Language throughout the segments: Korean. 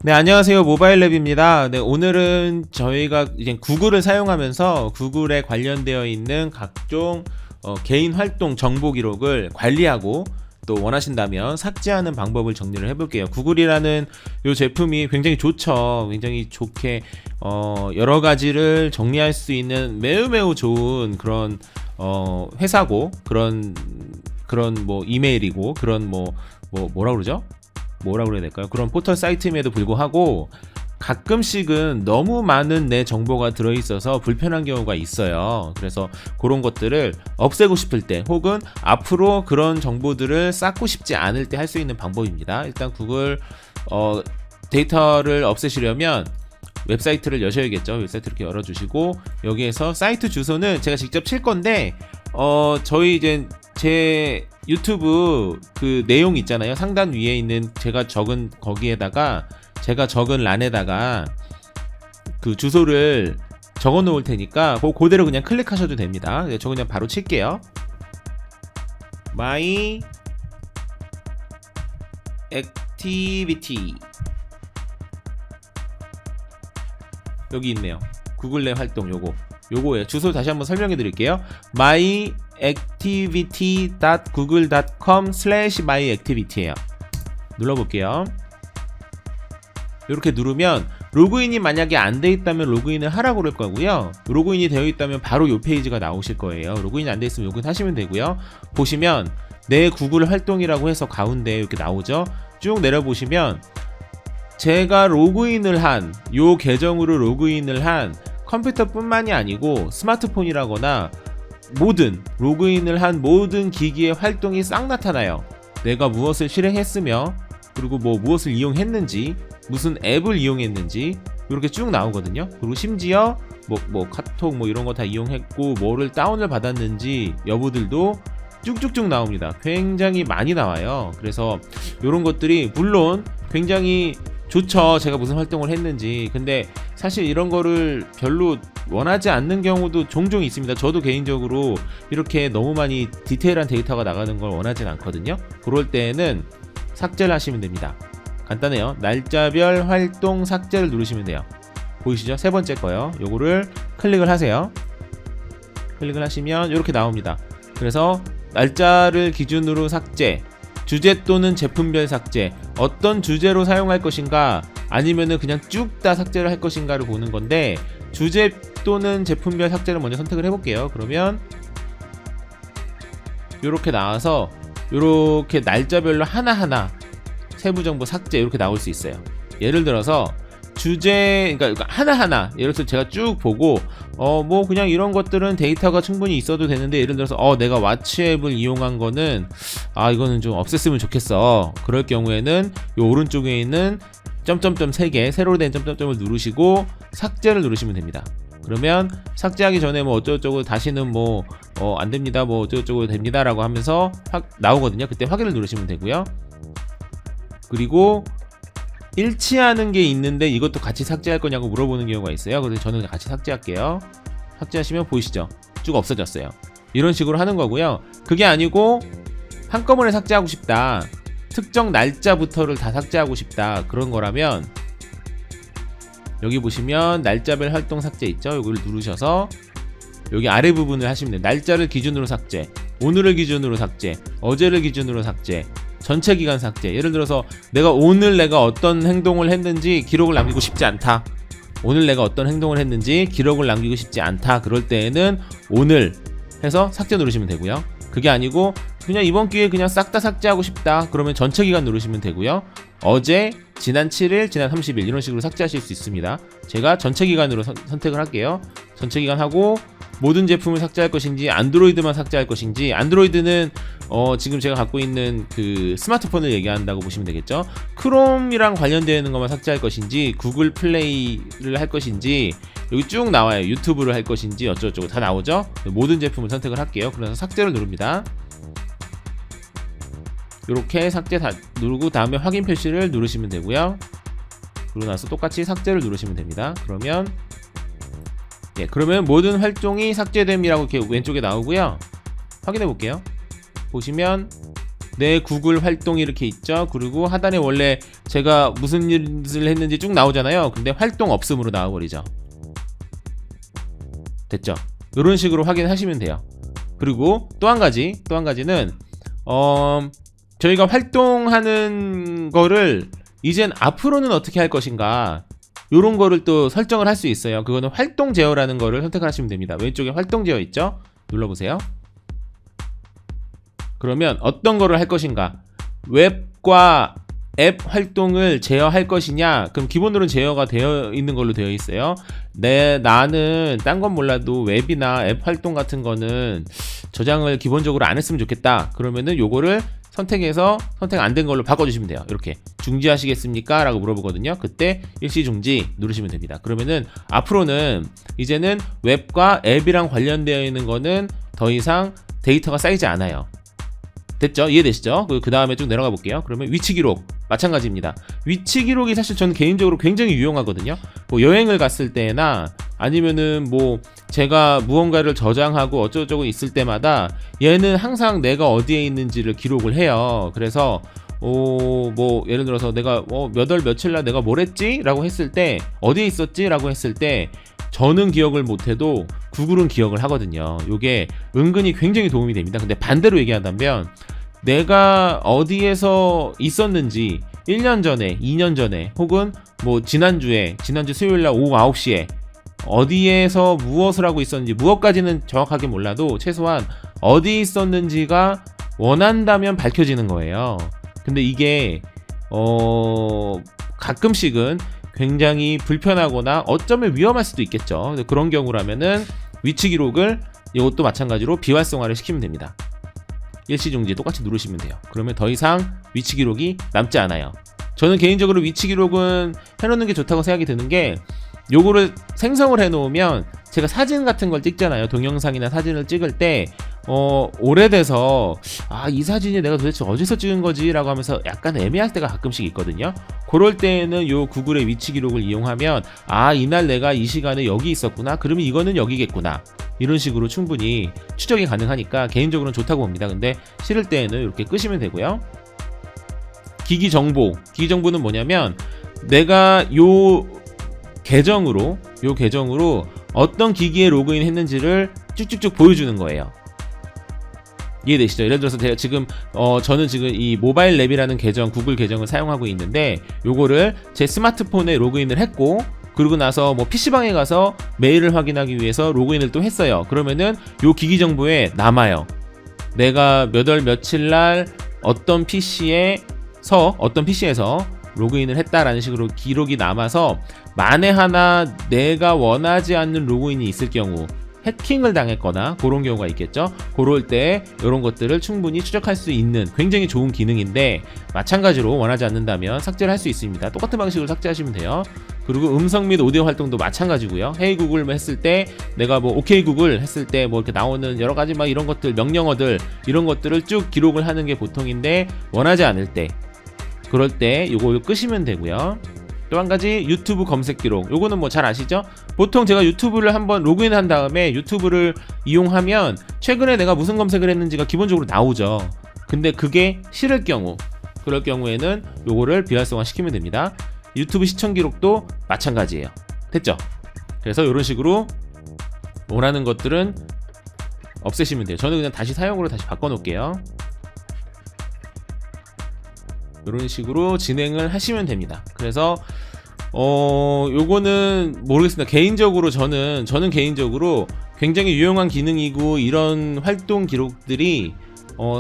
네, 안녕하세요. 모바일랩입니다. 네, 오늘은 저희가 이제 구글을 사용하면서 구글에 관련되어 있는 각종 개인 활동 정보 기록을 관리하고 또 원하신다면 삭제하는 방법을 정리를 해볼게요. 구글이라는 이 제품이 굉장히 좋죠. 굉장히 좋게 여러 가지를 정리할 수 있는 매우 좋은 그런 회사고 그런 뭐 이메일이고 그런 뭐라 그러죠? 뭐라 그래야 될까요? 그런 포털 사이트임에도 불구하고 가끔씩은 너무 많은 내 정보가 들어있어서 불편한 경우가 있어요. 그래서 그런 것들을 없애고 싶을 때 혹은 앞으로 그런 정보들을 쌓고 싶지 않을 때 할 수 있는 방법입니다. 일단 구글 데이터를 없애시려면 웹사이트를 여셔야겠죠. 웹사이트 이렇게 열어주시고 여기에서 사이트 주소는 제가 직접 칠 건데 저희 이제 제 유튜브 그 내용 있잖아요. 상단 위에 있는 제가 적은 거기에다가 제가 적은 란에다가 그 주소를 적어 놓을 테니까 그대로 그냥 클릭하셔도 됩니다. 저 그냥 바로 칠게요. My activity 여기 있네요. 구글 내 활동 요거예요. 주소 다시 한번 설명해 드릴게요. myactivity.google.com/myactivity예요. 눌러볼게요. 이렇게 누르면 로그인이 만약에 안 돼 있다면 로그인을 하라고 그럴 거고요. 로그인이 되어 있다면 바로 이 페이지가 나오실 거예요. 로그인이 안 돼 있으면 로그인 하시면 되고요. 보시면 내 구글 활동이라고 해서 가운데 이렇게 나오죠. 쭉 내려보시면 제가 로그인을 한 요 계정으로 로그인을 한 컴퓨터뿐만이 아니고 스마트폰이라거나 로그인을 한 모든 기기의 활동이 싹 나타나요. 내가 무엇을 실행했으며 그리고 무엇을 이용했는지 무슨 앱을 이용했는지 이렇게 쭉 나오거든요. 그리고 심지어 카톡 이런 거 다 이용했고 뭐를 다운을 받았는지 여부들도 쭉쭉쭉 나옵니다. 굉장히 많이 나와요. 그래서 이런 것들이 물론 굉장히 좋죠. 제가 무슨 활동을 했는지. 근데 사실 이런 거를 별로 원하지 않는 경우도 종종 있습니다. 저도 개인적으로 이렇게 너무 많이 디테일한 데이터가 나가는 걸 원하진 않거든요. 그럴 때는 삭제를 하시면 됩니다. 간단해요. 날짜별 활동 삭제를 누르시면 돼요. 보이시죠? 세 번째 거요. 요거를 클릭을 하세요. 클릭을 하시면 이렇게 나옵니다. 그래서 날짜를 기준으로 삭제, 주제 또는 제품별 삭제, 어떤 주제로 사용할 것인가 아니면은 그냥 쭉 다 삭제를 할 것인가를 보는 건데 주제 또는 제품별 삭제를 먼저 선택을 해볼게요. 그러면 이렇게 나와서 이렇게 날짜별로 하나하나 세부 정보 삭제 이렇게 나올 수 있어요. 예를 들어서 주제, 그러니까 하나하나 예를 들어서 제가 쭉 보고 그냥 이런 것들은 데이터가 충분히 있어도 되는데 예를 들어서 내가 와치 앱을 이용한 거는 이거는 좀 없앴으면 좋겠어. 그럴 경우에는 요 오른쪽에 있는 점점점 3개 새로 된 점점점을 누르시고 삭제를 누르시면 됩니다. 그러면 삭제하기 전에 어쩌고저쩌고 다시는 안 됩니다, 어쩌고저쩌고 됩니다 라고 하면서 나오거든요. 그때 확인을 누르시면 되고요. 그리고 일치하는 게 있는데 이것도 같이 삭제할 거냐고 물어보는 경우가 있어요. 그래서 저는 같이 삭제할게요. 삭제하시면 보이시죠? 쭉 없어졌어요. 이런 식으로 하는 거고요. 그게 아니고 한꺼번에 삭제하고 싶다, 특정 날짜부터를 다 삭제하고 싶다, 그런 거라면 여기 보시면 날짜별 활동 삭제 있죠? 이걸 누르셔서 여기 아래 부분을 하시면 돼요. 날짜를 기준으로 삭제, 오늘을 기준으로 삭제, 어제를 기준으로 삭제, 전체 기간 삭제. 예를 들어서 오늘 내가 어떤 행동을 했는지 기록을 남기고 싶지 않다. 오늘 내가 어떤 행동을 했는지 기록을 남기고 싶지 않다. 그럴 때에는 오늘 해서 삭제 누르시면 되고요. 그게 아니고 그냥 이번 기회에 그냥 싹 다 삭제하고 싶다. 그러면 전체 기간 누르시면 되고요. 어제, 지난 7일, 지난 30일 이런 식으로 삭제하실 수 있습니다. 제가 전체 기간으로 선택을 할게요. 전체 기간 하고 모든 제품을 삭제할 것인지 안드로이드만 삭제할 것인지, 안드로이드는 지금 제가 갖고 있는 그 스마트폰을 얘기한다고 보시면 되겠죠. 크롬이랑 관련되는 것만 삭제할 것인지, 구글 플레이를 할 것인지, 여기 쭉 나와요. 유튜브를 할 것인지 어쩌고저쩌고 다 나오죠. 모든 제품을 선택을 할게요. 그래서 삭제를 누릅니다. 이렇게 삭제 다 누르고 다음에 확인 표시를 누르시면 되고요. 그러고 나서 똑같이 삭제를 누르시면 됩니다. 그러면 모든 활동이 삭제됨이라고 이렇게 왼쪽에 나오고요. 확인해 볼게요. 보시면 내 구글 활동이 이렇게 있죠. 그리고 하단에 원래 제가 무슨 일을 했는지 쭉 나오잖아요. 근데 활동 없음으로 나와버리죠. 됐죠? 이런 식으로 확인하시면 돼요. 그리고 또 한 가지는 저희가 활동하는 거를 이젠 앞으로는 어떻게 할 것인가, 요런 거를 또 설정을 할 수 있어요. 그거는 활동 제어라는 거를 선택하시면 됩니다. 왼쪽에 활동 제어 있죠? 눌러보세요. 그러면 어떤 거를 할 것인가, 웹과 앱 활동을 제어할 것이냐. 그럼 기본으로는 제어가 되어 있는 걸로 되어 있어요. 나는 딴 건 몰라도 웹이나 앱 활동 같은 거는 저장을 기본적으로 안 했으면 좋겠다. 그러면은 요거를 선택해서 선택 안 된 걸로 바꿔주시면 돼요. 이렇게 중지하시겠습니까? 라고 물어보거든요. 그때 일시 중지 누르시면 됩니다. 그러면은 앞으로는 이제는 웹과 앱이랑 관련되어 있는 거는 더 이상 데이터가 쌓이지 않아요. 됐죠? 이해되시죠? 그 다음에 쭉 내려가 볼게요. 그러면 위치 기록 마찬가지입니다. 위치 기록이 사실 저는 개인적으로 굉장히 유용하거든요. 뭐 여행을 갔을 때나 아니면은 뭐 제가 무언가를 저장하고 어쩌고저쩌고 있을 때마다 얘는 항상 내가 어디에 있는지를 기록을 해요. 그래서 뭐 예를 들어서 내가 몇 월 며칠 날 내가 뭘 했지? 라고 했을 때 어디에 있었지? 라고 했을 때 저는 기억을 못해도 구글은 기억을 하거든요. 요게 은근히 굉장히 도움이 됩니다. 근데 반대로 얘기한다면 내가 어디에서 있었는지 1년 전에, 2년 전에, 혹은 뭐 지난주 수요일날 오후 9시에 어디에서 무엇을 하고 있었는지, 무엇까지는 정확하게 몰라도 최소한 어디 있었는지가 원한다면 밝혀지는 거예요. 근데 이게 가끔씩은 굉장히 불편하거나 어쩌면 위험할 수도 있겠죠. 그런 경우라면은 위치 기록을 이것도 마찬가지로 비활성화를 시키면 됩니다. 일시중지 똑같이 누르시면 돼요. 그러면 더 이상 위치 기록이 남지 않아요. 저는 개인적으로 위치 기록은 해놓는 게 좋다고 생각이 드는 게, 요거를 생성을 해놓으면 제가 사진 같은 걸 찍잖아요. 동영상이나 사진을 찍을 때 오래돼서 이 사진이 내가 도대체 어디서 찍은 거지? 라고 하면서 약간 애매할 때가 가끔씩 있거든요. 그럴 때는 요 구글의 위치 기록을 이용하면 이날 내가 이 시간에 여기 있었구나, 그러면 이거는 여기겠구나, 이런 식으로 충분히 추적이 가능하니까 개인적으로는 좋다고 봅니다. 근데 싫을 때는 이렇게 끄시면 되고요. 기기 정보는 뭐냐면 내가 요 계정으로 어떤 기기에 로그인 했는지를 쭉쭉쭉 보여주는 거예요. 이해되시죠? 예를 들어서 제가 지금 저는 지금 이 모바일 랩이라는 계정, 구글 계정을 사용하고 있는데, 요거를 제 스마트폰에 로그인을 했고, 그리고 나서 뭐 PC방에 가서 메일을 확인하기 위해서 로그인을 또 했어요. 그러면은 요 기기 정보에 남아요. 내가 몇 월 며칠 날 어떤 PC에서 로그인을 했다라는 식으로 기록이 남아서, 만에 하나 내가 원하지 않는 로그인이 있을 경우, 해킹을 당했거나 그런 경우가 있겠죠. 그럴 때 이런 것들을 충분히 추적할 수 있는 굉장히 좋은 기능인데, 마찬가지로 원하지 않는다면 삭제를 할 수 있습니다. 똑같은 방식으로 삭제하시면 돼요. 그리고 음성 및 오디오 활동도 마찬가지고요. 헤이 구글 했을 때, 내가 뭐 오케이 구글 했을 때 뭐 이렇게 나오는 여러 가지 막 이런 것들, 명령어들, 이런 것들을 쭉 기록을 하는 게 보통인데, 원하지 않을 때, 그럴 때 이걸 끄시면 되고요. 또 한 가지 유튜브 검색 기록, 요거는 뭐 잘 아시죠? 보통 제가 유튜브를 한번 로그인한 다음에 유튜브를 이용하면 최근에 내가 무슨 검색을 했는지가 기본적으로 나오죠. 근데 그게 싫을 경우, 그럴 경우에는 요거를 비활성화 시키면 됩니다. 유튜브 시청 기록도 마찬가지예요. 됐죠? 그래서 이런 식으로 원하는 것들은 없애시면 돼요. 저는 그냥 다시 사용으로 다시 바꿔놓을게요. 이런 식으로 진행을 하시면 됩니다. 그래서 요거는 모르겠습니다. 개인적으로 저는 개인적으로 굉장히 유용한 기능이고, 이런 활동 기록들이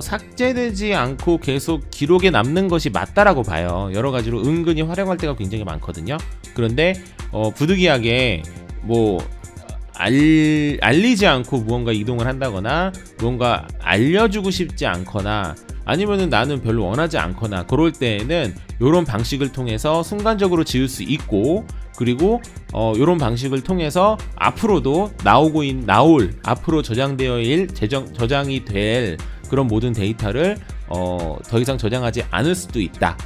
삭제되지 않고 계속 기록에 남는 것이 맞다라고 봐요. 여러 가지로 은근히 활용할 때가 굉장히 많거든요. 그런데 부득이하게 뭐 알리지 않고 무언가 이동을 한다거나, 무언가 알려주고 싶지 않거나, 아니면은 나는 별로 원하지 않거나, 그럴 때에는 이런 방식을 통해서 순간적으로 지울 수 있고, 그리고 이런 방식을 통해서 앞으로도 나올 앞으로 저장이 될 그런 모든 데이터를 더 이상 저장하지 않을 수도 있다.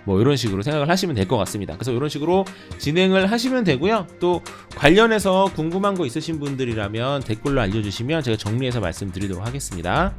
뭐 이런 식으로 생각을 하시면 될 것 같습니다. 그래서 이런 식으로 진행을 하시면 되고요. 또 관련해서 궁금한 거 있으신 분들이라면 댓글로 알려주시면 제가 정리해서 말씀드리도록 하겠습니다.